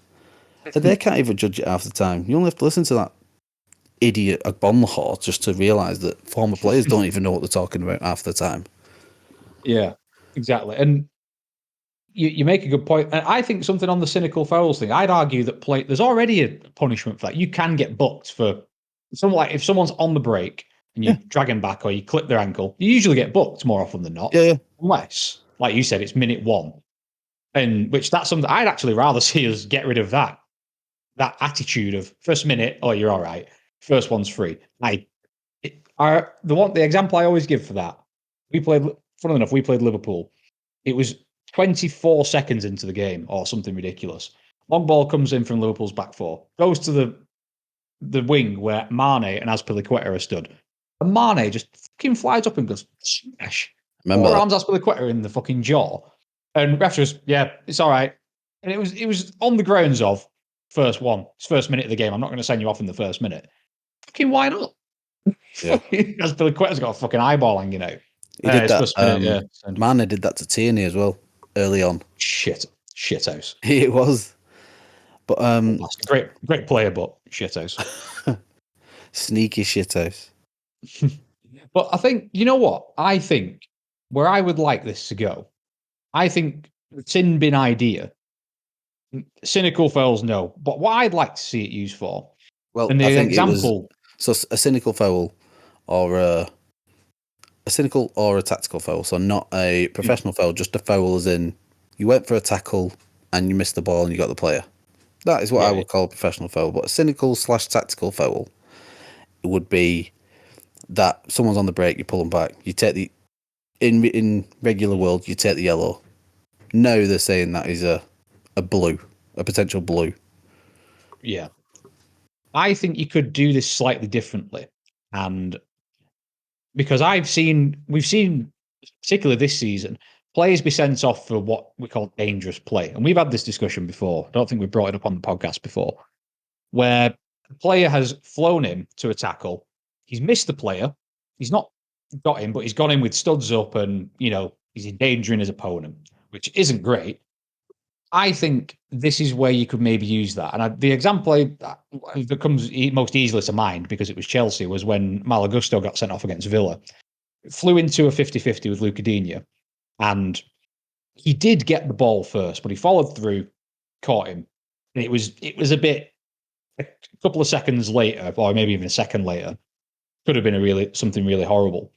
And they can't even judge it half the time. You only have to listen to that idiot Agbonlahor just to realise that former players don't even know what they're talking about half the time. Yeah, exactly. And you make a good point, and I think something on the cynical fouls thing. I'd argue that there's already a punishment for that. You can get booked for something like if someone's on the break and you Yeah. drag them back or you clip their ankle, you usually get booked more often than not, Yeah, yeah. unless, like you said, it's minute one, and which that's something I'd actually rather see us get rid of that attitude of first minute, oh you're all right, first one's free. The example I always give for that, we played. Funny enough, we played Liverpool. It was 24 seconds into the game or something ridiculous. Long ball comes in from Liverpool's back four, goes to the wing where Mane and Azpilicueta are stood. And Mane just fucking flies up and goes smash. Remember Four that? arms Azpilicueta in the fucking jaw. And ref just, yeah, it's all right. And it was on the grounds of first one, it's first minute of the game. I'm not going to send you off in the first minute. Fucking why not? Yeah. Fucking Azpilicueta's got a fucking eyeball hanging out. He did It's that. first minute, yeah. Mane did that to Tierney as well early on. Shit house. It was. But Great player, but shithouse. sneaky shithouse. But I think you know what? I think where I would like this to go. I think the tin bin idea. Cynical fouls, no. But what I'd like to see it used for, Well, and I the think it was example, so a cynical foul or a cynical or a tactical foul. So not a professional foul, just a foul as in you went for a tackle and you missed the ball and you got the player. That is what I yeah, would call a professional foul. But a cynical / tactical foul, it would be that someone's on the break, you pull them back, you take the in regular world, you take the yellow. Now they're saying that is a blue, a potential blue. yeah. I think you could do this slightly differently, and because we've seen, particularly this season, players be sent off for what we call dangerous play, and we've had this discussion before. I don't think we brought it up on the podcast before, where the player has flown him to a tackle. He's missed the player. He's not got him, but he's gone in with studs up and, he's endangering his opponent, which isn't great. I think this is where you could maybe use that. And the example that comes most easily to mind, because it was Chelsea, was when Malagusto got sent off against Villa. Flew into a 50-50 with Lucadinha, and he did get the ball first, but he followed through, caught him. And it was a couple of seconds later, or maybe even a second later, could have been something really horrible.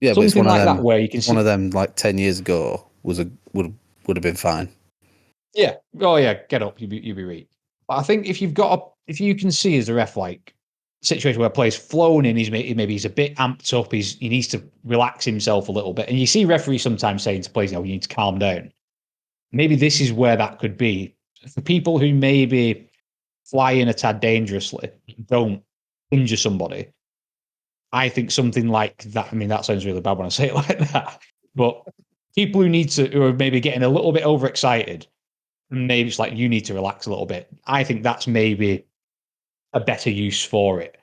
Yeah, but it's Something one of like that them. where you can It's one of see, them like 10 years ago would have been fine. yeah, oh yeah, get up, you'll be right. But I think if you can see as a ref, like situation where a player's flown in, maybe he's a bit amped up, he needs to relax himself a little bit, and you see referees sometimes saying to players, you need to calm down. Maybe this is where that could be for people who maybe fly in a tad dangerously, don't injure somebody. I think something like that. I mean, that sounds really bad when I say it like that, but people who are maybe getting a little bit overexcited, maybe it's like you need to relax a little bit. I think that's maybe a better use for it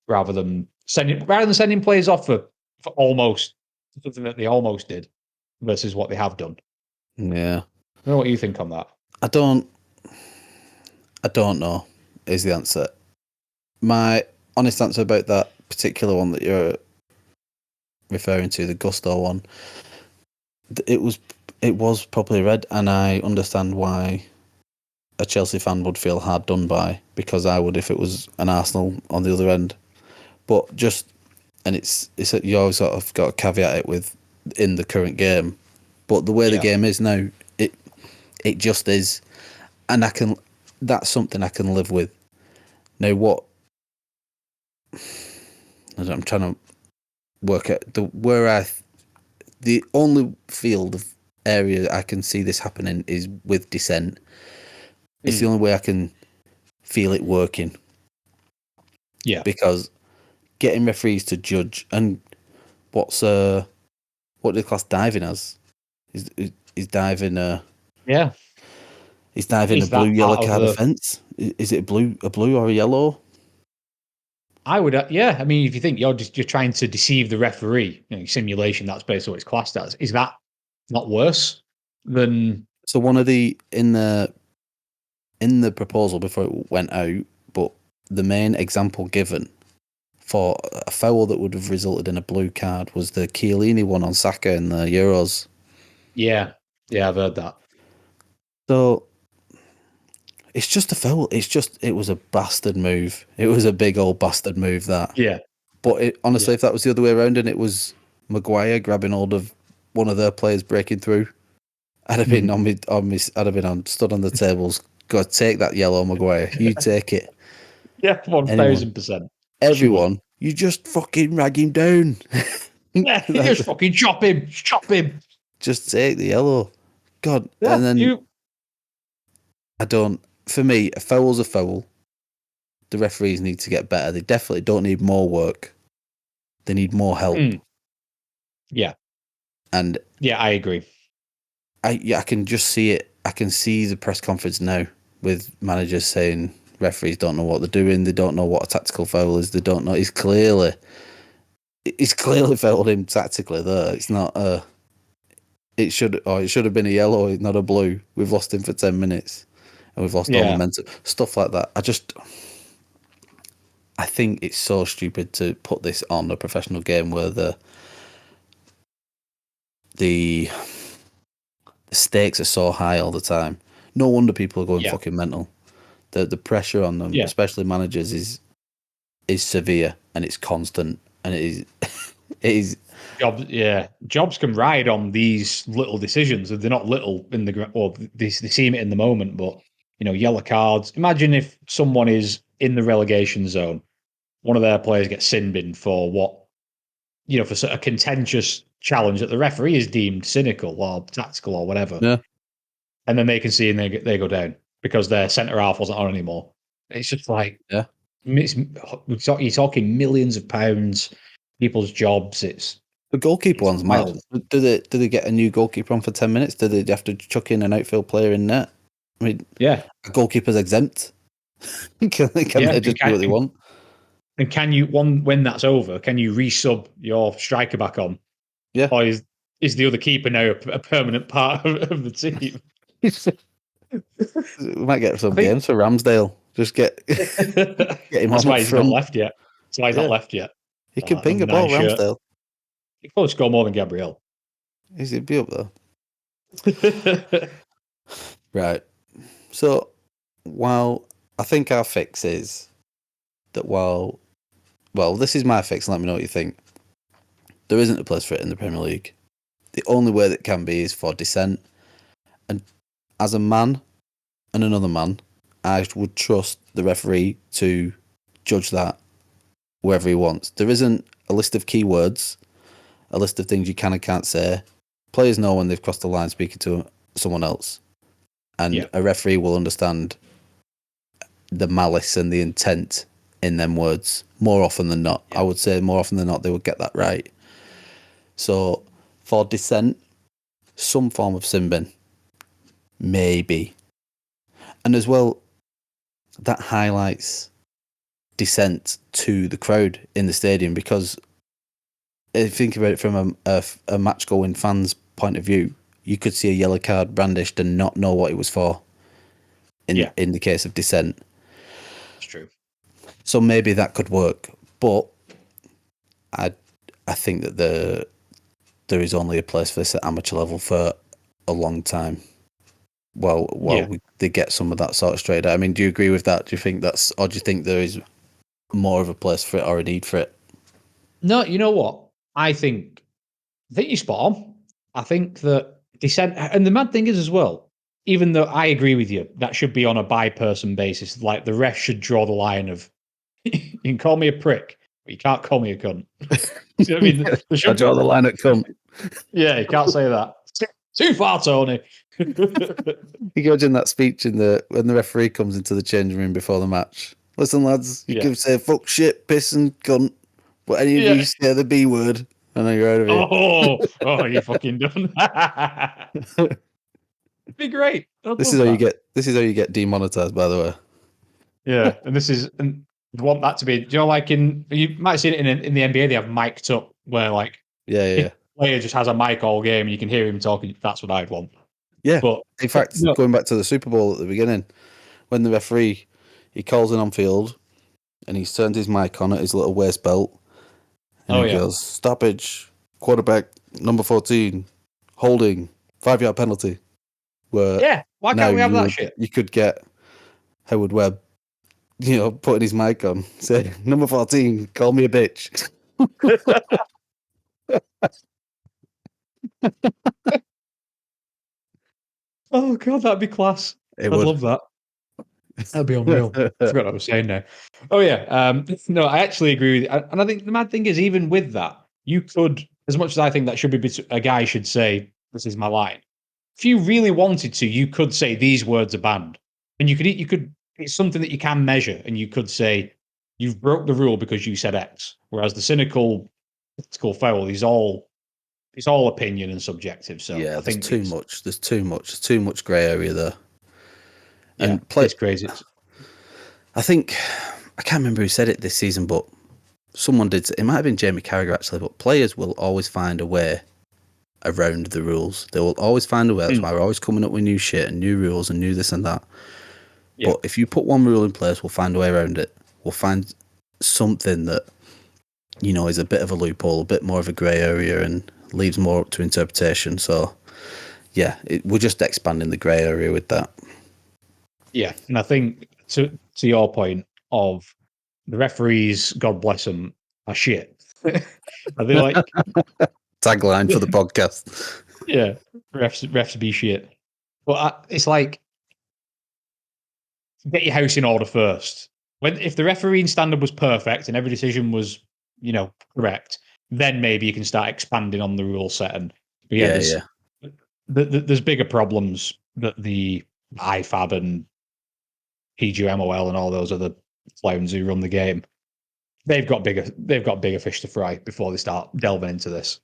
rather than sending players off for almost something that they almost did versus what they have done. Yeah, I don't know what you think on that. I don't. I don't know. Is the answer. My honest answer about that particular one that you're referring to, the Gusto one, it was probably red, and I understand why a Chelsea fan would feel hard done by, because I would if it was an Arsenal on the other end. But it's you always sort of got to caveat it with in the current game. But the way the Yeah. game is now, it just is, and that's something I can live with. Now what? I'm trying to work out the only field of area I can see this happening is with dissent. It's the only way I can feel it working, Yeah. because getting referees to judge, and what's what do they class diving as? Is diving Yeah. is diving a Is blue that yellow part of card the offence? Is it a blue or a yellow? I would, yeah. I mean, if you think you're trying to deceive the referee, simulation. That's basically what it's classed as. Is that not worse than? So one of the in the proposal before it went out, but the main example given for a foul that would have resulted in a blue card was the Chiellini one on Saka in the Euros. Yeah, yeah, I've heard that. So it's just a foul. It was a bastard move. It was a big old bastard move that. Yeah, But honestly, yeah. if that was the other way around and it was Maguire grabbing hold of one of their players breaking through, I'd have been Mm. I'd have been stood on the tables. God, take that yellow, Maguire. You take it. Yeah, Anyone, 1000%. She would. everyone, you just fucking rag him down. Yeah, you just fucking chop him. Chop him. Just take the yellow. God, and Yeah, then you. I don't. For me, a foul's a foul. The referees need to get better. They definitely don't need more work. They need more help. Mm. Yeah, And yeah, I agree. I can just see it. I can see the press conference now with managers saying referees don't know what they're doing. They don't know what a tactical foul is. They don't know. He's clearly fouled him tactically there. It's not a. It should have been a yellow, not a blue. We've lost him for 10 minutes, and we've lost all Yeah, momentum. Stuff like that. I think it's so stupid to put this on a professional game where the stakes are so high all the time. No wonder people are going yeah, fucking mental. The pressure on them, yeah. especially managers, is severe and it's constant and it is Jobs, yeah, jobs can ride on these little decisions. They're not little in the or they seem it in the moment, but yellow cards. Imagine if someone is in the relegation zone, one of their players gets sin binned for what for a contentious challenge that the referee is deemed cynical or tactical or whatever, yeah and then they can see and they go down because their centre half wasn't on anymore. It's just like yeah. you're talking millions of pounds, people's jobs. The goalkeeper It's one's mad. wild. Do they get a new goalkeeper on for 10 minutes? Do they have to chuck in an outfield player in net? I mean, Yeah, a goalkeeper's exempt. Can yeah. they just do what they want? And can you one when that's over? Can you resub your striker back on, Yeah. or is the other keeper now a permanent part of the team? We might get I some think games for Ramsdale. Just get get him that's on why up he's not front. left yet. That's why he's not Yeah, left yet. he can ping Number a nine ball, shirt. Ramsdale. He could probably score more than Gabriel. He'd be up there. Right. So while I think our fix is that this is my fix. Let me know what you think. There isn't a place for it in the Premier League. The only way that can be is for dissent. And as a man and another man, I would trust the referee to judge that wherever he wants. There isn't a list of keywords, a list of things you can and can't say. Players know when they've crossed the line speaking to someone else, and Yeah, a referee will understand the malice and the intent in them words more often than not. yeah, I would say more often than not they would get that right. So for dissent, some form of sin bin, maybe, and as well that highlights dissent to the crowd in the stadium because if you think about it from a match going fan's point of view, you could see a yellow card brandished and not know what it was for yeah. in the case of dissent. It's true. So maybe that could work, but I I think that there is only a place for this at amateur level for a long time. Yeah. They get some of that sort of straight out. I mean, do you agree with that? Do you think or do you think there is more of a place for it or a need for it? No, you know what? I think you're spot on. I think that dissent, and the mad thing is as well. Even though I agree with you, that should be on a by person basis. Like the ref should draw the line of you can call me a prick, but you can't call me a cunt. See what I mean? There I should, draw the line at cunt. yeah, you can't say that. Too far, Tony. He goes in that speech when the referee comes into the changing room before the match. Listen, lads, you Yeah. can say fuck, shit, piss, and cunt, but any of you Yeah. say the B word, I know you're out of here. Oh, you fucking done. Be great. I'd This is love how you that. get. This is how you get demonetized. By the way. Yeah, and I want that to be. Do you know, like you might have seen it in the NBA, they have mic'd up where like Yeah, yeah, if yeah. the player just has a mic all game and you can hear him talking. That's what I'd want. Yeah. But In fact, no, going back to the Super Bowl at the beginning, when the referee he calls in on field and he turns his mic on at his little waist belt and oh he yeah, goes stoppage, quarterback number 14, holding, 5-yard penalty. where Yeah, why now can't we have that shit? you could get Howard Webb, putting his mic on, say, number 14, call me a bitch. Oh god, that'd be class. It I'd would. love that. That'd be unreal. I forgot what I was saying now. Oh yeah, no, I actually agree with you. And I think the mad thing is, even with that, you could, as much as I think that should be a guy should say, "This is my line." If you really wanted to, you could say these words are banned, and you could. It's something that you can measure, and you could say you've broke the rule because you said X. Whereas the cynical, political foul is all it's all opinion and subjective. So Yeah, I there's think too it's much. There's too much. There's too much grey area there. yeah, And play. it's crazy. I think I can't remember who said it this season, but someone did. It might have been Jamie Carragher actually. But players will always find a way around the rules. They will always find a way. That's why we're always coming up with new shit and new rules and new this and that. Yeah. But if you put one rule in place, we'll find a way around it. We'll find something that is a bit of a loophole, a bit more of a grey area, and leaves more up to interpretation. So, yeah, we're just expanding the grey area with that. Yeah, and I think to your point of the referees, God bless them, are shit. Are they like Tagline for the podcast. yeah, refs be shit. But it's like get your house in order first. If the refereeing standard was perfect and every decision was correct, then maybe you can start expanding on the rule set. But yeah, Yeah. there's bigger problems that the IFAB and PGMOL and all those other clowns who run the game. They've got bigger fish to fry before they start delving into this.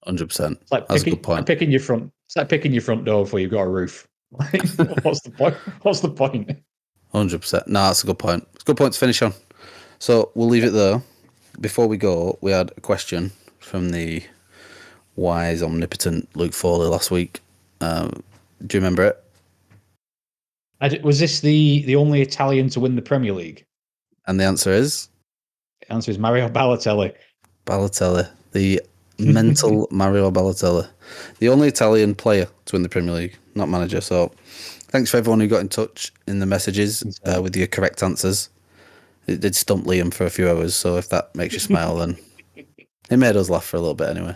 100%. It's like That's a good point. picking your front. It's like picking your front door before you've got a roof. What's the point? What's the point? 100%. No, that's a good point. It's a good point to finish on. So we'll leave it there. Before we go, we had a question from the wise, omnipotent Luke Foley last week. Do you remember it? Was this the only Italian to win the Premier League? And the answer is? The answer is Mario Balotelli. Balotelli. The mental Mario Balotelli. The only Italian player to win the Premier League, not manager. So thanks for everyone who got in touch in the messages with your correct answers. It did stump Liam for a few hours, so if that makes you smile, then it made us laugh for a little bit anyway.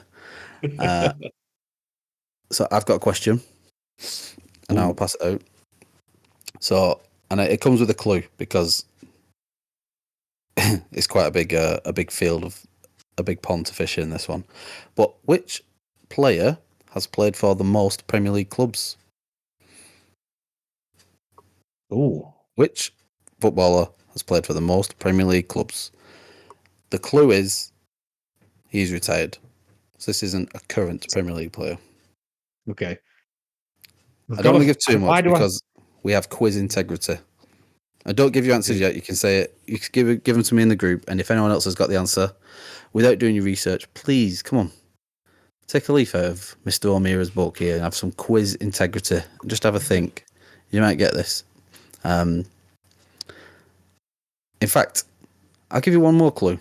So I've got a question, and I'll pass it out. So, and it comes with a clue because it's quite a big field of a big pond to fish in this one. But which player has played for the most Premier League clubs? Ooh. Which footballer has played for the most Premier League clubs? The clue is he's retired. So this isn't a current Premier League player. Okay. I don't want to give too much because we have quiz integrity. I don't give you answers yet. You can say it. You can give them to me in the group, and if anyone else has got the answer, without doing your research, please come on, take a leaf out of Mr. O'Meara's book here and have some quiz integrity. Just have a think. You might get this. In fact, I'll give you one more clue.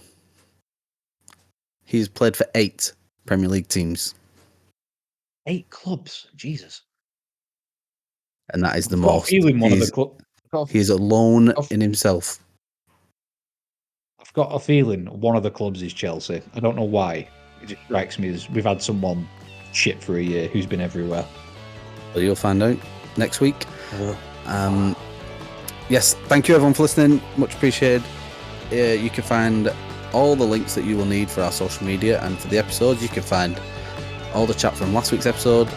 He's played for 8 Premier League teams. 8 clubs, Jesus. And that is the I've got most. a feeling one of the clubs. He's alone in himself. I've got a feeling one of the clubs is Chelsea. I don't know why. It just strikes me as we've had someone shit for a year who's been everywhere. Well, you'll find out next week. Yes, thank you everyone for listening. Much appreciated. You can find all the links that you will need for our social media and for the episodes. You can find all the chat from last week's episode,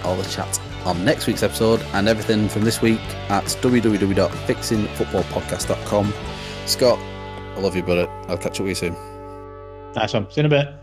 all the chat on next week's episode, and everything from this week at www.fixingfootballpodcast.com. Scott, I love you, brother. I'll catch up with you soon. Nice one. See you in a bit.